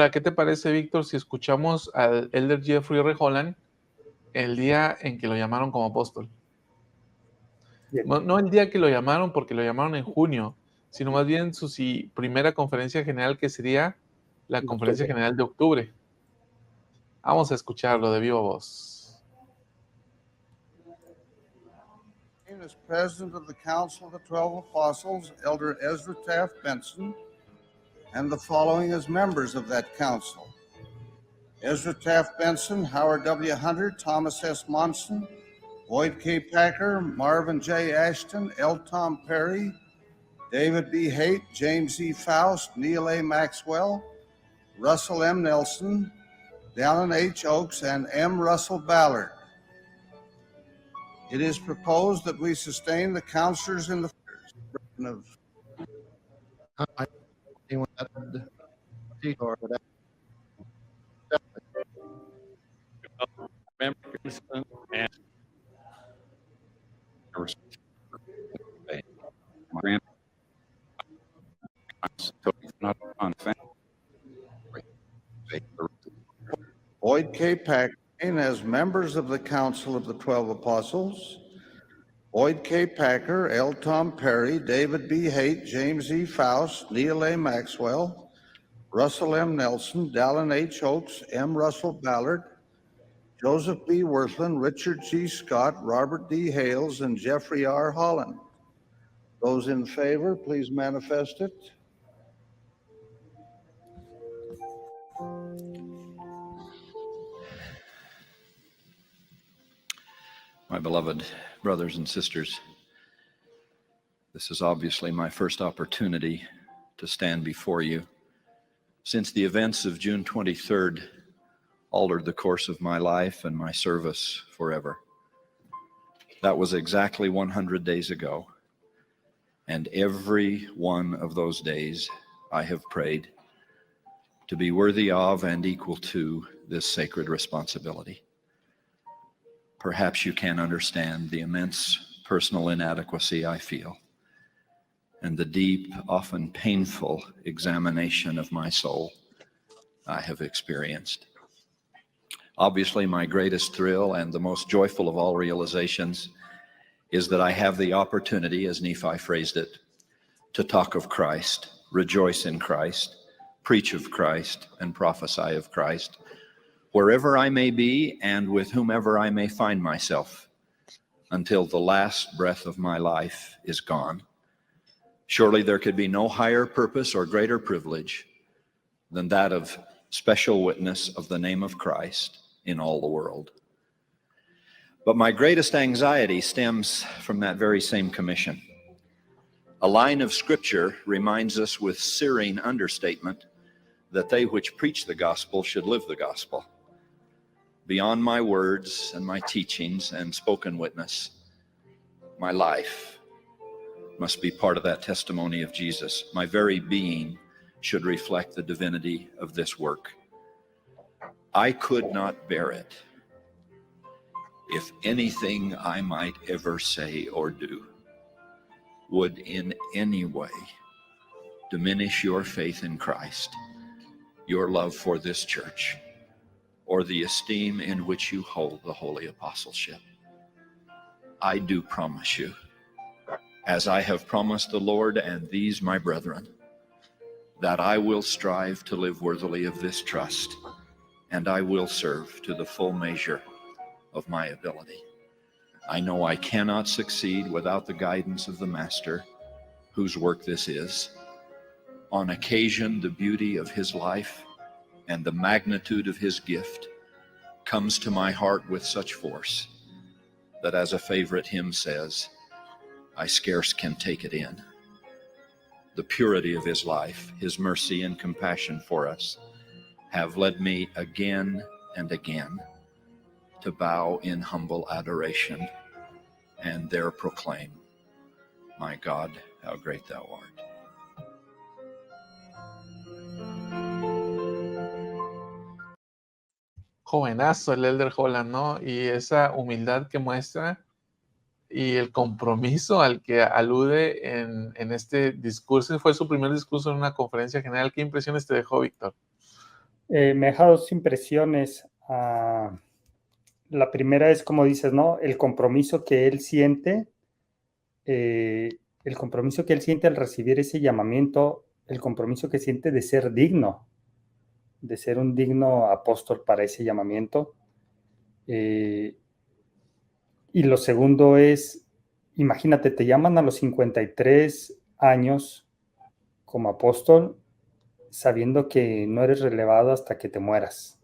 Ahora, ¿qué te parece, Víctor, si escuchamos al Elder Jeffrey R. Holland el día en que lo llamaron como apóstol? Bien. No el día que lo llamaron, porque lo llamaron en junio, sino más bien su primera conferencia general, que sería la conferencia general de octubre. Vamos a escucharlo de viva voz. As president of the Council of the 12 Apostles, Elder Ezra Taft Benson, and the following as members of that council: Ezra Taft Benson, Howard W. Hunter, Thomas S. Monson, Boyd K. Packer, Marvin J. Ashton, L. Tom Perry, David B. Haight, James E. Faust, Neil A. Maxwell, Russell M. Nelson, Dallin H. Oaks, and M. Russell Ballard. It is proposed that we sustain the counselors in the of members and not on Boyd K. Packer as members of the Council of the 12 Apostles, Boyd K. Packer, L. Tom Perry, David B. Haight, James E. Faust, Neil A. Maxwell, Russell M. Nelson, Dallin H. Oaks, M. Russell Ballard, Joseph B. Worthland, Richard G. Scott, Robert D. Hales, and Jeffrey R. Holland. Those in favor, please manifest it. My beloved brothers and sisters, this is obviously my first opportunity to stand before you since the events of June 23rd altered the course of my life and my service forever. That was exactly 100 days ago, and every one of those days I have prayed to be worthy of and equal to this sacred responsibility. Perhaps you can understand the immense personal inadequacy I feel and the deep, often painful examination of my soul I have experienced. Obviously, my greatest thrill and the most joyful of all realizations is that I have the opportunity, as Nephi phrased it, to talk of Christ, rejoice in Christ, preach of Christ, and prophesy of Christ, wherever I may be and with whomever I may find myself, until the last breath of my life is gone. Surely there could be no higher purpose or greater privilege than that of special witness of the name of Christ in all the world. But my greatest anxiety stems from that very same commission. A line of Scripture reminds us with searing understatement that they which preach the gospel should live the gospel. Beyond my words and my teachings and spoken witness, my life must be part of that testimony of Jesus. My very being should reflect the divinity of this work. I could not bear it if anything I might ever say or do would in any way diminish your faith in Christ, your love for this church, or the esteem in which you hold the holy apostleship. I do promise you, as I have promised the Lord and these my brethren, that I will strive to live worthily of this trust, and I will serve to the full measure of my ability. I know I cannot succeed without the guidance of the Master, whose work this is. On occasion, the beauty of his life and the magnitude of his gift comes to my heart with such force that, as a favorite hymn says, I scarce can take it in. The purity of his life, his mercy and compassion for us have led me again and again to bow in humble adoration and there proclaim, my God, how great thou art. Jovenazo el Elder Holland, ¿no? Y esa humildad que muestra y el compromiso al que alude en este discurso. Fue su primer discurso en una conferencia general. ¿Qué impresiones te dejó, Víctor? Me deja dos impresiones. La primera es, como dices, ¿no? El compromiso que él siente al recibir ese llamamiento, el compromiso que siente de ser digno, de ser un digno apóstol para ese llamamiento. Y lo segundo es, imagínate, te llaman a los 53 años como apóstol, sabiendo que no eres relevado hasta que te mueras.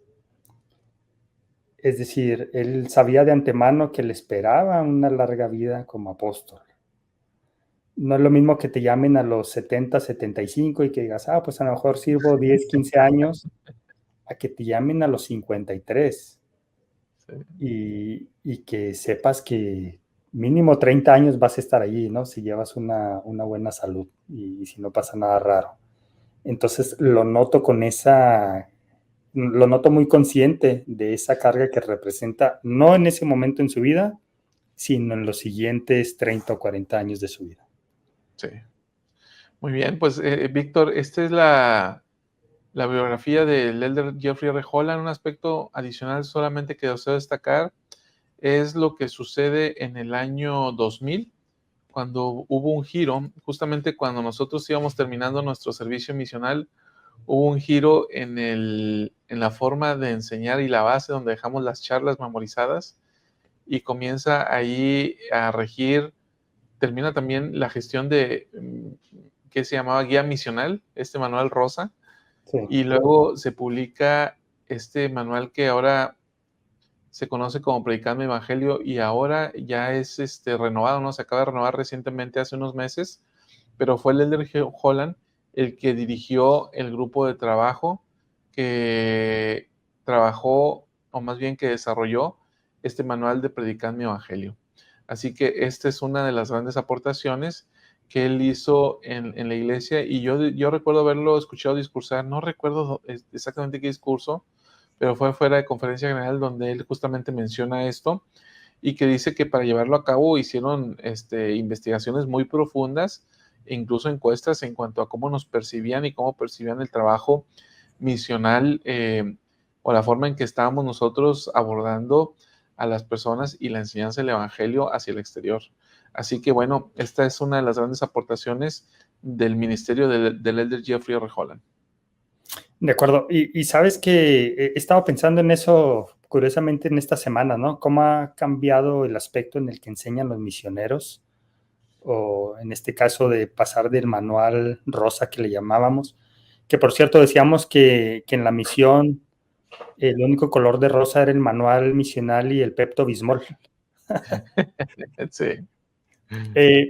Es decir, él sabía de antemano que le esperaba una larga vida como apóstol. No es lo mismo que te llamen a los 70, 75 y que digas, pues a lo mejor sirvo 10, 15 años, a que te llamen a los 53 y que sepas que mínimo 30 años vas a estar allí, ¿no? Si llevas una buena salud y si no pasa nada raro. Entonces lo noto muy consciente de esa carga que representa, no en ese momento en su vida, sino en los siguientes 30 o 40 años de su vida. Sí. Muy bien, pues Víctor, esta es la biografía del elder Jeffrey R. Holland. Un aspecto adicional solamente que deseo destacar es lo que sucede en el año 2000, cuando hubo un giro, justamente cuando nosotros íbamos terminando nuestro servicio misional, hubo un giro en la forma de enseñar y la base donde dejamos las charlas memorizadas, y comienza ahí a regir, termina también la gestión de, que se llamaba Guía Misional, este manual rosa, Sí. y luego se publica este manual que ahora se conoce como Predicando el Evangelio, y ahora ya es renovado, ¿no? Se acaba de renovar recientemente, hace unos meses, pero fue el elder Holland el que dirigió el grupo de trabajo que trabajó, o más bien que desarrolló este manual de Predicando el Evangelio. Así que esta es una de las grandes aportaciones que él hizo en la iglesia, y yo recuerdo haberlo escuchado discursar, no recuerdo exactamente qué discurso, pero fue fuera de conferencia general donde él justamente menciona esto, y que dice que para llevarlo a cabo hicieron investigaciones muy profundas, incluso encuestas en cuanto a cómo nos percibían y cómo percibían el trabajo misional, o la forma en que estábamos nosotros abordando a las personas y la enseñanza del evangelio hacia el exterior. Así que bueno, esta es una de las grandes aportaciones del ministerio del elder Jeffrey R. Holland. De acuerdo. Y sabes que he estado pensando en eso, curiosamente, en esta semana, ¿no? Cómo ha cambiado el aspecto en el que enseñan los misioneros, o en este caso de pasar del manual rosa que le llamábamos, que por cierto decíamos que en la misión el único color de rosa era el manual misional y el Pepto Bismol. Sí.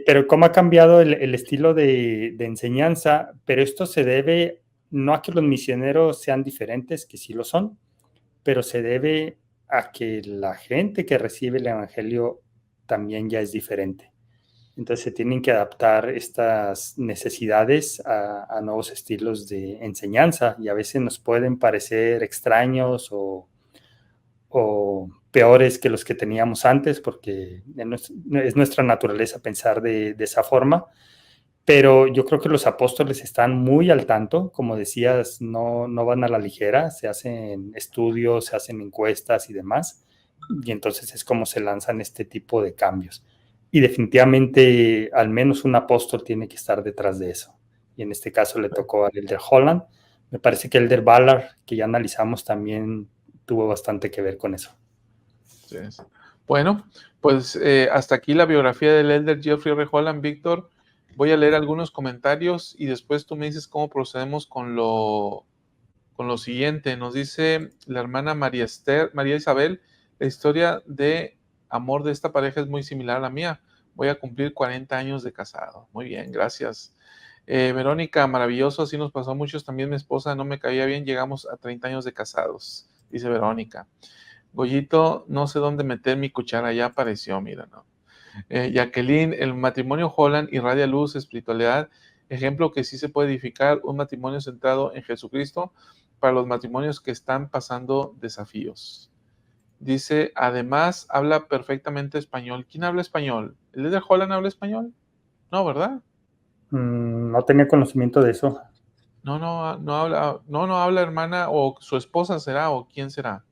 Pero cómo ha cambiado el estilo de enseñanza, pero esto se debe no a que los misioneros sean diferentes, que sí lo son, pero se debe a que la gente que recibe el evangelio también ya es diferente. Entonces se tienen que adaptar estas necesidades a nuevos estilos de enseñanza, y a veces nos pueden parecer extraños o peores que los que teníamos antes, porque es nuestra naturaleza pensar de esa forma. Pero yo creo que los apóstoles están muy al tanto, como decías, no van a la ligera, se hacen estudios, se hacen encuestas y demás, y entonces es como se lanzan este tipo de cambios. Y definitivamente al menos un apóstol tiene que estar detrás de eso. Y en este caso le tocó al elder Holland. Me parece que el elder Ballard, que ya analizamos, también tuvo bastante que ver con eso. Sí. Bueno, pues hasta aquí la biografía del elder Jeffrey R. Holland, Víctor. Voy a leer algunos comentarios y después tú me dices cómo procedemos con lo siguiente. Nos dice la hermana María Isabel: la historia de amor de esta pareja es muy similar a la mía. Voy a cumplir 40 años de casado. Muy bien, gracias. Verónica: maravilloso, así nos pasó a muchos. También mi esposa no me caía bien, llegamos a 30 años de casados, dice Verónica. Goyito: no sé dónde meter mi cuchara, ya apareció, mira, ¿no? Jacqueline: el matrimonio Holland irradia luz, espiritualidad, ejemplo que sí se puede edificar un matrimonio centrado en Jesucristo para los matrimonios que están pasando desafíos. Dice: además habla perfectamente español. ¿Quién habla español? ¿El elder Holland habla español? No, ¿verdad? No tenía conocimiento de eso. No habla hermana, o su esposa será, o quién será.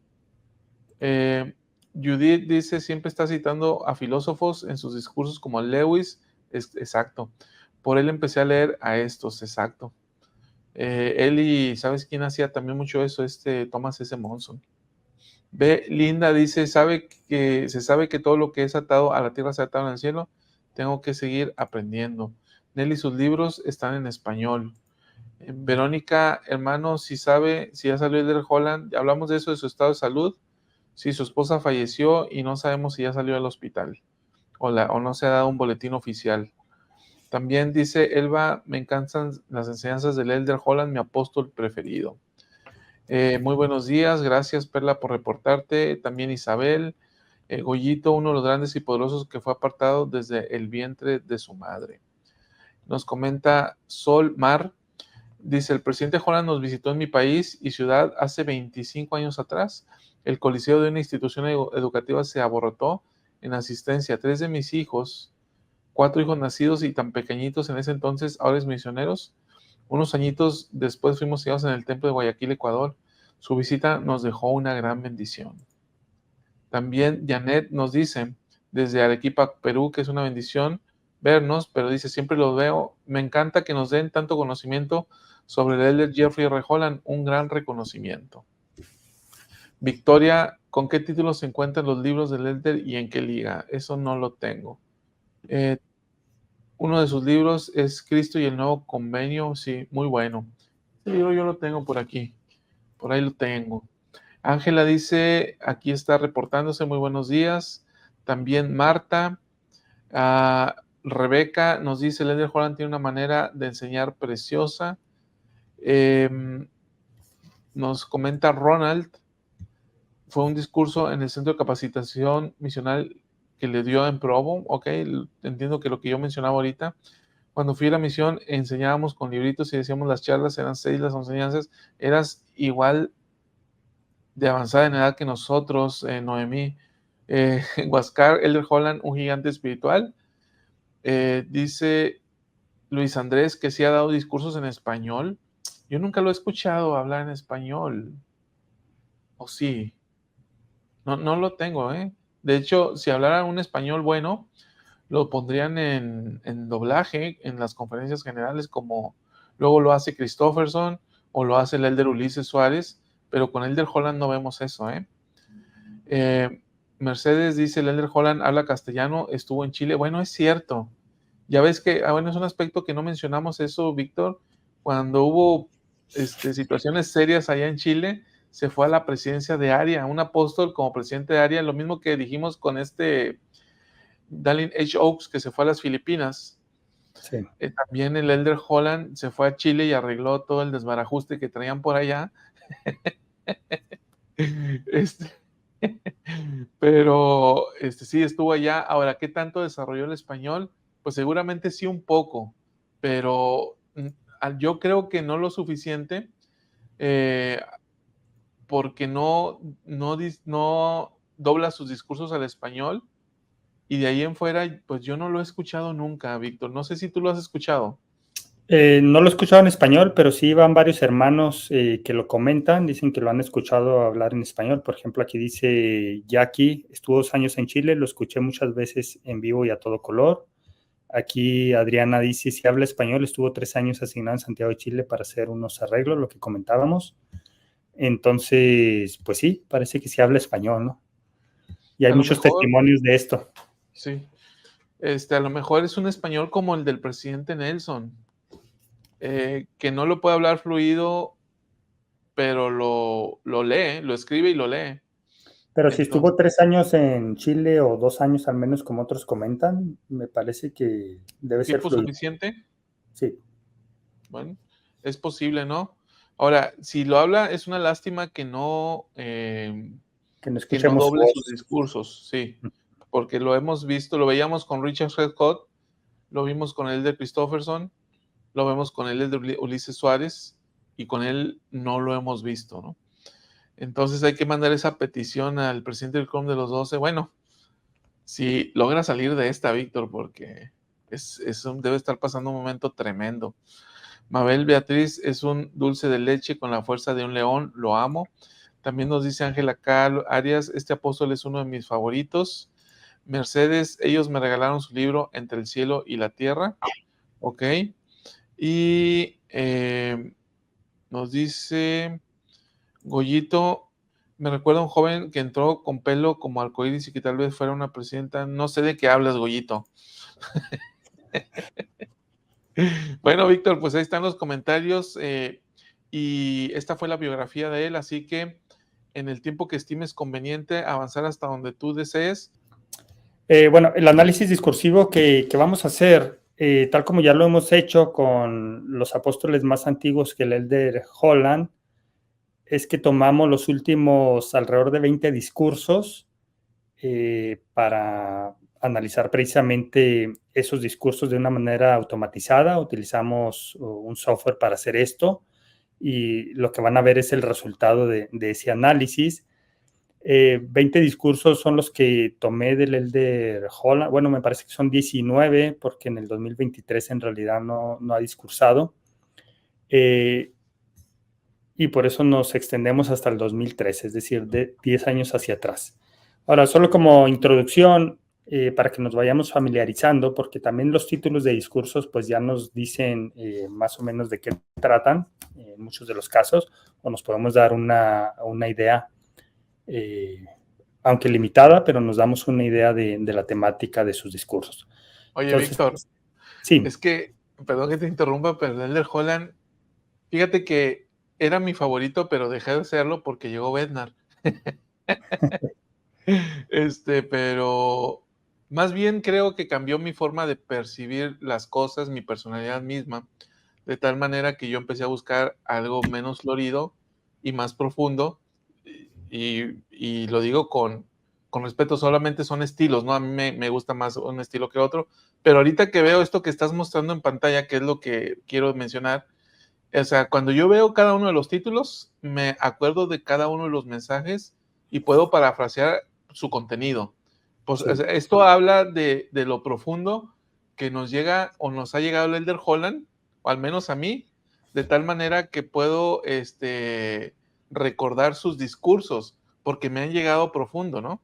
Judith dice, siempre está citando a filósofos en sus discursos como a Lewis. Exacto. Por él empecé a leer a estos, exacto. Él y, ¿sabes quién hacía también mucho eso? Thomas S. Monson. Linda dice, se sabe que todo lo que es atado a la tierra se ha atado en el cielo. Tengo que seguir aprendiendo. Nelly, sus libros están en español. Verónica, hermano, si sabe si ya salió Elder Holland, hablamos de eso, de su estado de salud. Sí, su esposa falleció y no sabemos si ya salió del hospital o no se ha dado un boletín oficial. También dice Elba, me encantan las enseñanzas del Elder Holland, mi apóstol preferido. Muy buenos días, gracias Perla por reportarte. También Isabel, Goyito, uno de los grandes y poderosos que fue apartado desde el vientre de su madre. Nos comenta Sol Mar, dice, el presidente Holland nos visitó en mi país y ciudad hace 25 años atrás. El coliseo de una institución educativa se aborrotó en asistencia. 3 de mis hijos, 4 hijos nacidos y tan pequeñitos en ese entonces, ahora es misioneros. Unos añitos después fuimos sellados en el templo de Guayaquil, Ecuador. Su visita nos dejó una gran bendición. También Janet nos dice, desde Arequipa, Perú, que es una bendición vernos, pero dice, siempre los veo. Me encanta que nos den tanto conocimiento sobre el Elder Jeffrey R. Holland, un gran reconocimiento. Victoria, ¿con qué títulos se encuentran los libros del Elder y en qué liga? Eso no lo tengo. Uno de sus libros es Cristo y el Nuevo Convenio, sí, muy bueno. Este libro yo lo tengo por aquí, por ahí lo tengo. Ángela dice, aquí está reportándose, muy buenos días. También Marta. Rebeca nos dice, el Elder Holland tiene una manera de enseñar preciosa. Nos comenta Ronald, fue un discurso en el Centro de Capacitación Misional que le dio en Provo, ok, entiendo que lo que yo mencionaba ahorita, cuando fui a la misión enseñábamos con libritos y decíamos las charlas, eran 6 las enseñanzas, eras igual de avanzada en edad que nosotros, Noemí. Huáscar, Elder Holland, un gigante espiritual. Dice Luis Andrés que sí ha dado discursos en español. Yo nunca lo he escuchado hablar en español. ¿O sí? No lo tengo, ¿eh? De hecho, si hablara un español bueno, lo pondrían en doblaje en las conferencias generales, como luego lo hace Christofferson o lo hace el Elder Ulises Suárez, pero con Elder Holland no vemos eso, ¿eh? Mercedes dice, el Elder Holland habla castellano, estuvo en Chile. Bueno, es cierto. Ya ves que, bueno, es un aspecto que no mencionamos eso, Víctor. Cuando hubo situaciones serias allá en Chile, se fue a la presidencia de ARIA, un apóstol como presidente de ARIA, lo mismo que dijimos con Dallin H. Oaks, que se fue a las Filipinas. Sí. También el Elder Holland se fue a Chile y arregló todo el desbarajuste que traían por allá. Pero sí estuvo allá. Ahora, ¿qué tanto desarrolló el español? Pues seguramente sí un poco, pero yo creo que no lo suficiente, porque no dobla sus discursos al español, y de ahí en fuera, pues yo no lo he escuchado nunca, Víctor. No sé si tú lo has escuchado. No lo he escuchado en español, pero sí van varios hermanos que lo comentan, dicen que lo han escuchado hablar en español. Por ejemplo, aquí dice Jackie, estuvo 2 años en Chile, lo escuché muchas veces en vivo y a todo color. Aquí Adriana dice, si habla español, estuvo 3 años asignado en Santiago de Chile para hacer unos arreglos, lo que comentábamos. Entonces, pues sí, parece que sí habla español, ¿no? Y hay muchos testimonios de esto. Sí. A lo mejor es un español como el del presidente Nelson, que no lo puede hablar fluido, pero lo lee, lo escribe y lo lee. Pero si estuvo 3 años en Chile o 2 años al menos, como otros comentan, me parece que debe ser fluido. ¿Tiempo suficiente? Sí. Bueno, es posible, ¿no? Ahora, si lo habla, es una lástima que no doble sus discursos, sí, porque lo hemos visto, lo veíamos con Richard Redcott, lo vimos con el de Christofferson, lo vemos con el de Ulises Suárez, y con él no lo hemos visto, ¿no? Entonces hay que mandar esa petición al presidente del Quórum de los 12. Bueno, si logra salir de esta, Víctor, porque debe estar pasando un momento tremendo. Mabel Beatriz es un dulce de leche con la fuerza de un león, lo amo. También nos dice Ángela K. Arias, este apóstol es uno de mis favoritos. Mercedes, ellos me regalaron su libro Entre el cielo y la tierra. Ok. Y nos dice Goyito, me recuerda a un joven que entró con pelo como arcoíris y que tal vez fuera una presidenta. No sé de qué hablas, Goyito. Bueno, Víctor, pues ahí están los comentarios y esta fue la biografía de él, así que en el tiempo que estimes conveniente avanzar hasta donde tú desees. Bueno, el análisis discursivo que vamos a hacer, tal como ya lo hemos hecho con los apóstoles más antiguos que el Elder Holland, es que tomamos los últimos alrededor de 20 discursos para analizar precisamente esos discursos de una manera automatizada. Utilizamos un software para hacer esto y lo que van a ver es el resultado de ese análisis. 20 discursos son los que tomé del Elder Holland. Bueno, me parece que son 19 porque en el 2023 en realidad no ha discursado. Y por eso nos extendemos hasta el 2013, es decir, de 10 años hacia atrás. Ahora, solo como introducción, para que nos vayamos familiarizando, porque también los títulos de discursos pues ya nos dicen más o menos de qué tratan en muchos de los casos, o nos podemos dar una idea, aunque limitada, pero nos damos una idea de la temática de sus discursos. Oye, Entonces, Víctor, sí. es que, perdón que te interrumpa, pero el Elder Holland, fíjate que era mi favorito, pero dejé de hacerlo porque llegó Bednar. Pero más bien creo que cambió mi forma de percibir las cosas, mi personalidad misma, de tal manera que yo empecé a buscar algo menos florido y más profundo, y lo digo con respeto, solamente son estilos, ¿no? A mí me gusta más un estilo que otro, pero ahorita que veo esto que estás mostrando en pantalla, que es lo que quiero mencionar, o sea, cuando yo veo cada uno de los títulos, me acuerdo de cada uno de los mensajes y puedo parafrasear su contenido. Pues Sí. o sea, esto habla de lo profundo que nos llega o nos ha llegado el Elder Holland, o al menos a mí, de tal manera que puedo recordar sus discursos, porque me han llegado profundo, ¿no?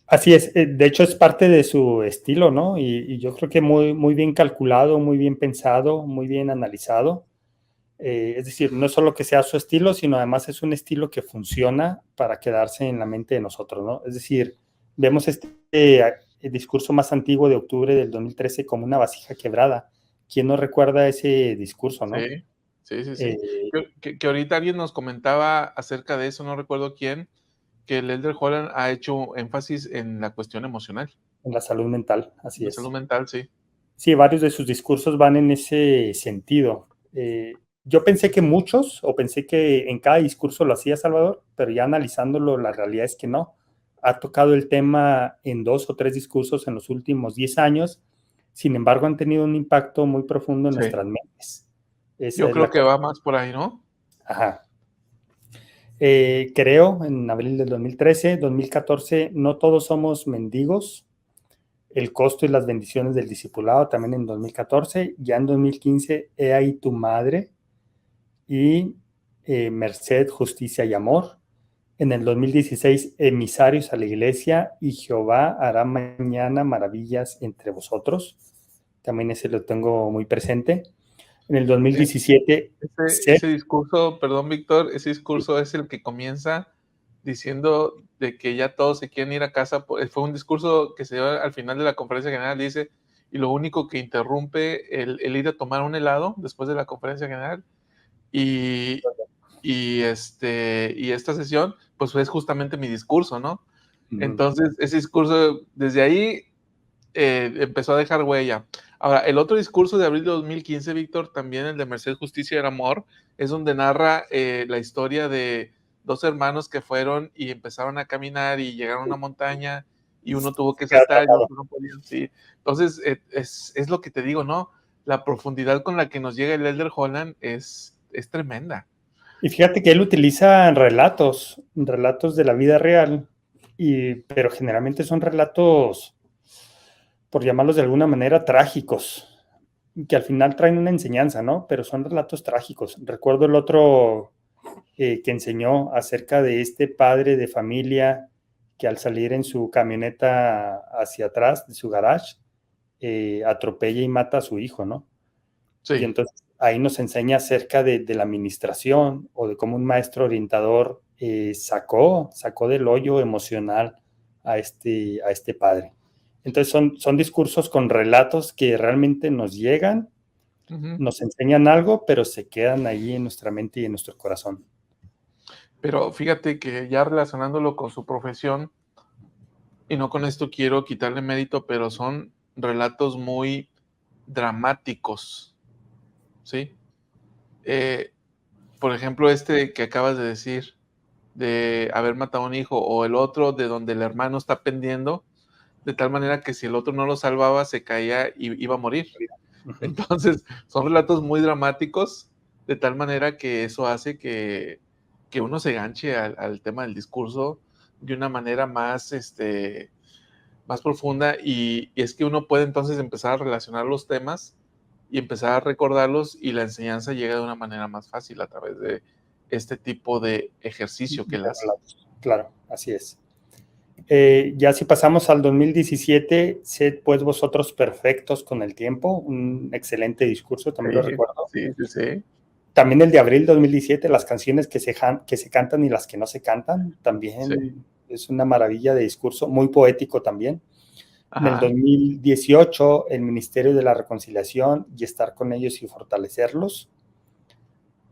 Así es, de hecho es parte de su estilo, ¿no? Y yo creo que muy bien calculado, muy bien pensado, muy bien analizado. Es decir, no es solo que sea su estilo, sino además es un estilo que funciona para quedarse en la mente de nosotros, ¿no? Es decir, vemos este discurso más antiguo de octubre del 2013 como una vasija quebrada. ¿Quién no recuerda ese discurso, no? Sí. Que ahorita alguien nos comentaba acerca de eso, no recuerdo quién, que el Elder Holland ha hecho énfasis en la cuestión emocional. En la salud mental, así La es. salud mental, sí. Sí, varios de sus discursos van en ese sentido. Yo pensé que muchos, o pensé que en cada discurso lo hacía Salvador, pero ya analizándolo, la realidad es que no. Ha tocado el tema en 2 o 3 discursos en los últimos 10 años, sin embargo han tenido un impacto muy profundo en Sí. nuestras mentes. Esa Yo es creo la que va más por ahí, ¿no? Ajá. Creo, en abril del 2013, 2014, no todos somos mendigos. El costo y las bendiciones del discipulado, también en 2014. Ya en 2015, He ahí tu madre y Merced, Justicia y Amor. En el 2016, Emisarios a la Iglesia y Jehová hará mañana maravillas entre vosotros. También ese lo tengo muy presente. En el 2017, Ese discurso, perdón, Víctor, ese discurso es el que comienza diciendo de que ya todos se quieren ir a casa. Fue un discurso que se dio al final de la conferencia general, dice, y lo único que interrumpe el ir a tomar un helado después de la conferencia general y esta sesión, pues es justamente mi discurso, ¿no? Entonces, ese discurso, desde ahí empezó a dejar huella. Ahora, el otro discurso de abril de 2015, Víctor, también el de Merced, Justicia y Amor, es donde narra la historia de 2 hermanos que fueron y empezaron a caminar y llegaron a una montaña y uno tuvo que saltar y otro no podía. Sí. Entonces, es lo que te digo, ¿no? La profundidad con la que nos llega el Elder Holland es tremenda. Y fíjate que él utiliza relatos de la vida real, pero generalmente son relatos, por llamarlos de alguna manera, trágicos. que al final traen una enseñanza, ¿no? Pero son relatos trágicos. Recuerdo el otro que enseñó acerca de este padre de familia que al salir en su camioneta hacia atrás de su garage, atropella y mata a su hijo, ¿no? Sí. Y entonces ahí nos enseña acerca de la administración o de cómo un maestro orientador sacó del hoyo emocional a este padre. Entonces son discursos con relatos que realmente nos llegan, nos enseñan algo, pero se quedan ahí en nuestra mente y en nuestro corazón. Pero fíjate que ya relacionándolo con su profesión, y no con esto quiero quitarle mérito, pero son relatos muy dramáticos, ¿sí? Por ejemplo, este que acabas de decir, de haber matado a un hijo, o el otro de donde el hermano está pendiendo, de tal manera que si el otro no lo salvaba, se caía y iba a morir. Entonces, son relatos muy dramáticos, de tal manera que eso hace que uno se ganche al tema del discurso de una manera más, más profunda, y es que uno puede entonces empezar a relacionar los temas y empezar a recordarlos, y la enseñanza llega de una manera más fácil a través de este tipo de ejercicio que él hace. Claro, así es. Ya si pasamos al 2017, sed pues vosotros perfectos con el tiempo, un excelente discurso, también lo recuerdo. Sí. También el de abril 2017, las canciones que se cantan y las que no se cantan, también es una maravilla de discurso, muy poético también. Ajá. En el 2018, el Ministerio de la Reconciliación y estar con ellos y fortalecerlos.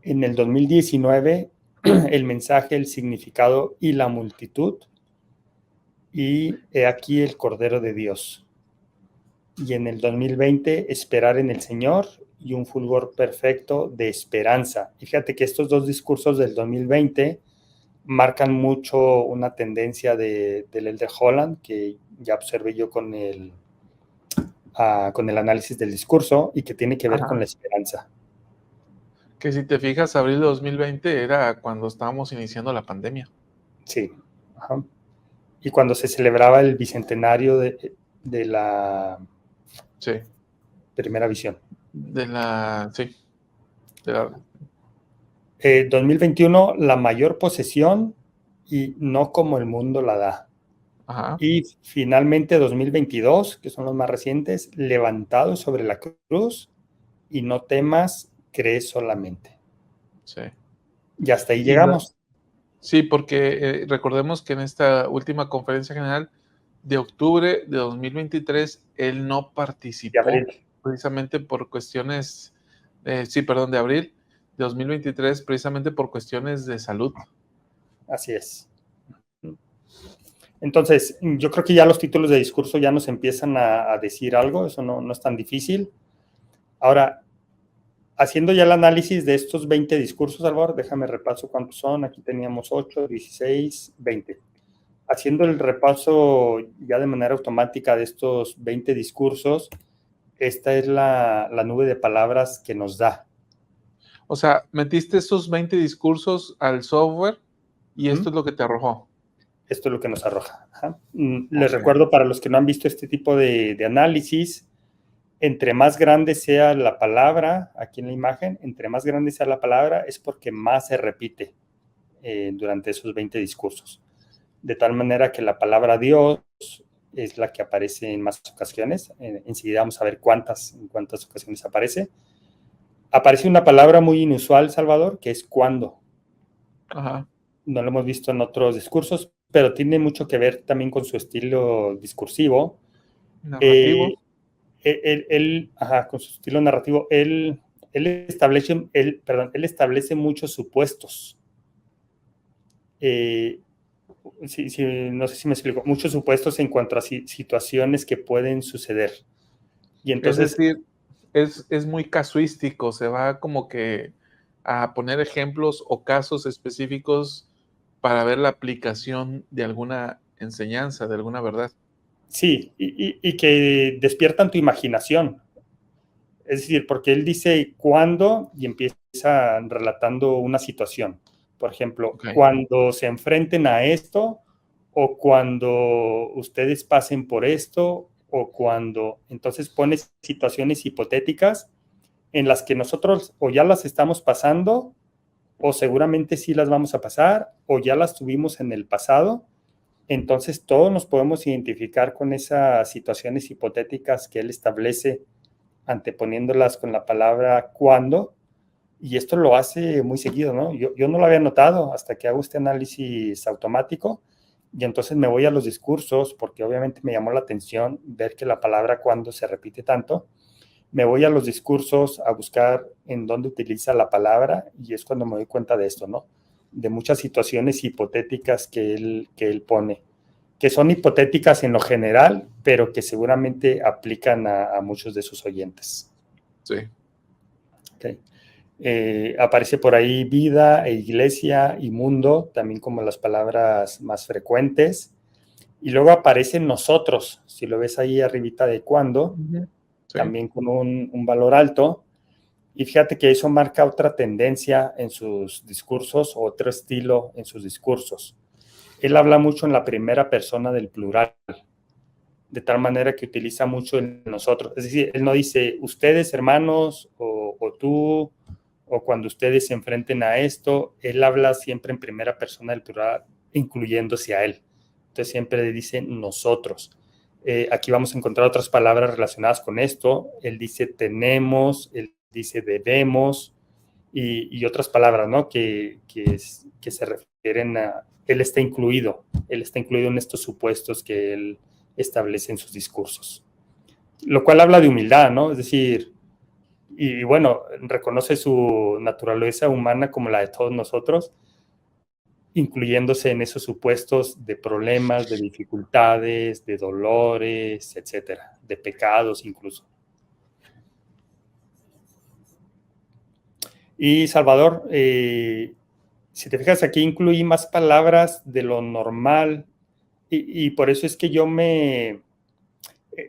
En el 2019, el mensaje, el significado y la multitud. Y he aquí el Cordero de Dios. Y en el 2020, esperar en el Señor y un fulgor perfecto de esperanza. Y fíjate que estos dos discursos del 2020 marcan mucho una tendencia del Elder Holland, que ya observé yo con el análisis del discurso, y que tiene que ver con la esperanza. Que si te fijas, abril de 2020 era cuando estábamos iniciando la pandemia. Sí. Ajá. Y cuando se celebraba el bicentenario de la primera visión. De la 2021, la mayor posesión y no como el mundo la da. Ajá. Y finalmente 2022, que son los más recientes, levantado sobre la cruz y no temas, cree solamente. Sí. Y hasta ahí llegamos. Sí, porque recordemos que en esta última conferencia general de octubre de 2023, él no participó, precisamente por cuestiones, de abril de 2023, precisamente por cuestiones de salud. Así es. Entonces, yo creo que ya los títulos de discurso ya nos empiezan a decir algo, eso no es tan difícil. Ahora, haciendo ya el análisis de estos 20 discursos, Salvador, déjame repaso cuántos son. Aquí teníamos 8, 16, 20. Haciendo el repaso ya de manera automática de estos 20 discursos, esta es la nube de palabras que nos da. O sea, metiste esos 20 discursos al software y esto es lo que te arrojó. Esto es lo que nos arroja. Ajá. Les recuerdo, para los que no han visto este tipo de análisis, entre más grande sea la palabra, aquí en la imagen, entre más grande sea la palabra es porque más se repite durante esos 20 discursos. De tal manera que la palabra Dios es la que aparece en más ocasiones. Enseguida vamos a ver en cuántas ocasiones aparece. Aparece una palabra muy inusual, Salvador, que es cuándo. Ajá. No lo hemos visto en otros discursos, pero tiene mucho que ver también con su estilo discursivo. Narrativo. Con su estilo narrativo, él establece muchos supuestos. No sé si me explico, muchos supuestos en cuanto a situaciones que pueden suceder. Y entonces, es decir, es muy casuístico, se va como que a poner ejemplos o casos específicos para ver la aplicación de alguna enseñanza, de alguna verdad. Sí, y que despiertan tu imaginación. Es decir, porque él dice cuándo y empieza relatando una situación. Por ejemplo, cuando se enfrenten a esto, o cuando ustedes pasen por esto, o cuando... Entonces pone situaciones hipotéticas en las que nosotros o ya las estamos pasando, o seguramente sí las vamos a pasar, o ya las tuvimos en el pasado. Entonces todos nos podemos identificar con esas situaciones hipotéticas que él establece, anteponiéndolas con la palabra cuando, y esto lo hace muy seguido, ¿no? Yo no lo había notado hasta que hago este análisis automático, y entonces me voy a los discursos, porque obviamente me llamó la atención ver que la palabra cuando se repite tanto. Me voy a los discursos a buscar en dónde utiliza la palabra, y es cuando me doy cuenta de esto, ¿no? De muchas situaciones hipotéticas que él pone, que son hipotéticas en lo general, pero que seguramente aplican a muchos de sus oyentes. Sí. Okay. Aparece por ahí vida e iglesia y mundo, también como las palabras más frecuentes. Y luego aparece nosotros, si lo ves ahí arribita de cuando, sí, también con un valor alto. Y fíjate que eso marca otra tendencia en sus discursos, otro estilo en sus discursos. Él habla mucho en la primera persona del plural, de tal manera que utiliza mucho el nosotros. Es decir, él no dice ustedes, hermanos, o tú, o cuando ustedes se enfrenten a esto. Él habla siempre en primera persona del plural, incluyéndose a él. Entonces siempre dice nosotros. Aquí vamos a encontrar otras palabras relacionadas con esto. Él dice tenemos, él dice debemos, y otras palabras, ¿no? Que se refieren a él está incluido en estos supuestos que él establece en sus discursos. Lo cual habla de humildad, ¿no? Es decir, y bueno, reconoce su naturaleza humana como la de todos nosotros, incluyéndose en esos supuestos de problemas, de dificultades, de dolores, etcétera, de pecados incluso. Y Salvador, si te fijas, aquí incluí más palabras de lo normal, y por eso es que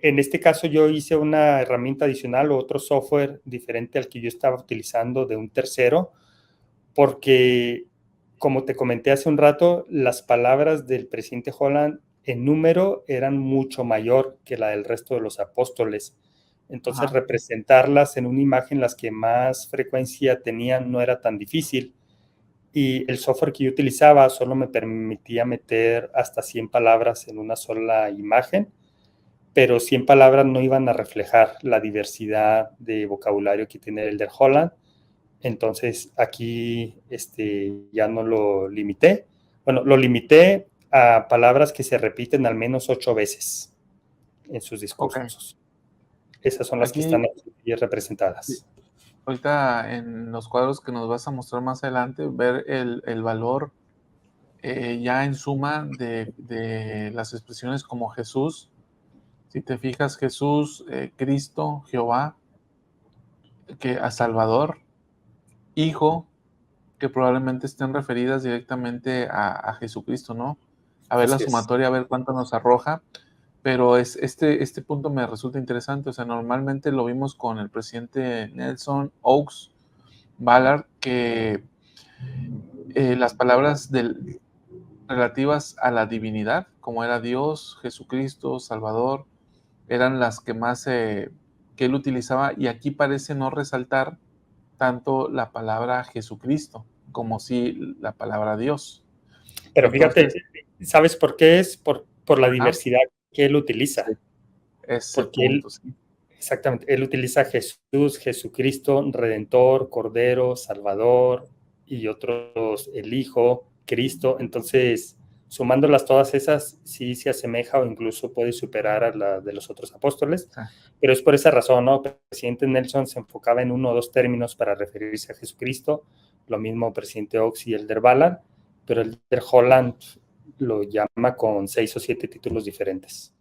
en este caso yo hice una herramienta adicional o otro software diferente al que yo estaba utilizando de un tercero, porque como te comenté hace un rato, las palabras del presidente Holland en número eran mucho mayor que la del resto de los apóstoles. Entonces, representarlas en una imagen, las que más frecuencia tenían, no era tan difícil. Y el software que yo utilizaba solo me permitía meter hasta 100 palabras en una sola imagen, pero 100 palabras no iban a reflejar la diversidad de vocabulario que tiene el de Holland. Entonces, aquí ya no lo limité. Bueno, lo limité a palabras que se repiten al menos 8 veces en sus discursos. Esas son las que están aquí representadas. Ahorita en los cuadros que nos vas a mostrar más adelante, ver el valor ya en suma de las expresiones como Jesús. Si te fijas, Jesús, Cristo, Jehová, que a Salvador, Hijo, que probablemente estén referidas directamente a Jesucristo, ¿no? A ver la sumatoria, a ver cuánto nos arroja. Pero este punto me resulta interesante. O sea, normalmente lo vimos con el presidente Nelson, Oaks, Ballard, que las palabras relativas a la divinidad, como era Dios, Jesucristo, Salvador, eran las que más que él utilizaba, y aquí parece no resaltar tanto la palabra Jesucristo como sí la palabra Dios. Pero entonces, fíjate, ¿sabes por qué es? Por la diversidad que él utiliza. Sí. Porque punto, sí. Exactamente, él utiliza Jesús, Jesucristo, Redentor, Cordero, Salvador, y otros, el Hijo, Cristo. Entonces, sumándolas todas esas, sí se asemeja o incluso puede superar a la de los otros apóstoles. Pero es por esa razón, ¿no? El presidente Nelson se enfocaba en 1 o 2 términos para referirse a Jesucristo, lo mismo el presidente Oaks y Elder Ballard, pero el Elder Holland lo llama con 6 o 7 títulos diferentes.